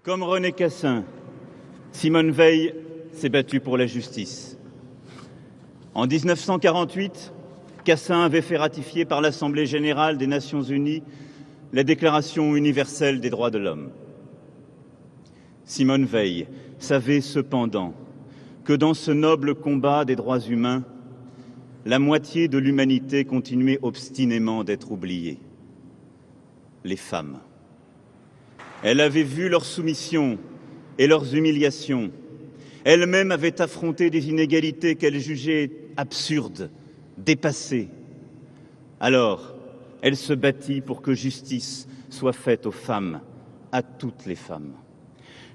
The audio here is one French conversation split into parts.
Comme René Cassin, Simone Veil s'est battue pour la justice. En 1948, Cassin avait fait ratifier par l'Assemblée générale des Nations unies la Déclaration universelle des droits de l'homme. Simone Veil savait cependant que dans ce noble combat des droits humains, la moitié de l'humanité continuait obstinément d'être oubliée. Les femmes. Elle avait vu leur soumission et leurs humiliations. Elle-même avait affronté des inégalités qu'elle jugeait absurdes, dépassées. Alors, elle se battit pour que justice soit faite aux femmes, à toutes les femmes.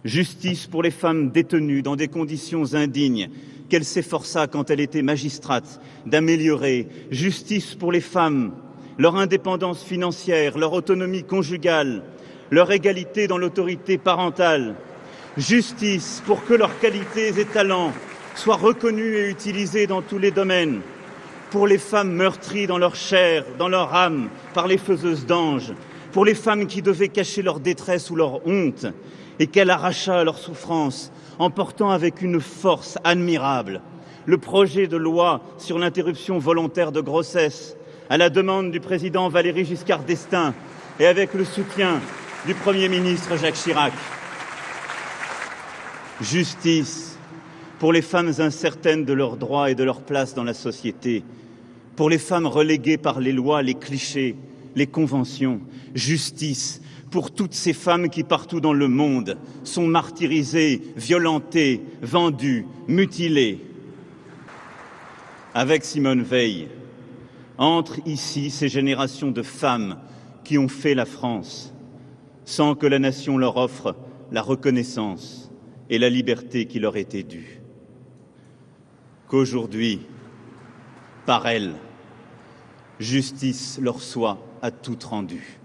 Justice pour les femmes détenues dans des conditions indignes qu'elle s'efforça, quand elle était magistrate, d'améliorer. Justice pour les femmes, leur indépendance financière, leur autonomie conjugale, leur égalité dans l'autorité parentale. Justice pour que leurs qualités et talents soient reconnus et utilisés dans tous les domaines. Pour les femmes meurtries dans leur chair, dans leur âme, par les faiseuses d'anges. Pour les femmes qui devaient cacher leur détresse ou leur honte et qu'elle arracha à leur souffrance en portant avec une force admirable le projet de loi sur l'interruption volontaire de grossesse à la demande du président Valéry Giscard d'Estaing et avec le soutien du Premier ministre Jacques Chirac. Justice pour les femmes incertaines de leurs droits et de leur place dans la société, pour les femmes reléguées par les lois, les clichés, les conventions. Justice pour toutes ces femmes qui, partout dans le monde, sont martyrisées, violentées, vendues, mutilées. Avec Simone Veil, entrent ici ces générations de femmes qui ont fait la France, sans que la nation leur offre la reconnaissance et la liberté qui leur étaient dues. Qu'aujourd'hui, par elles, justice leur soit à toutes rendue.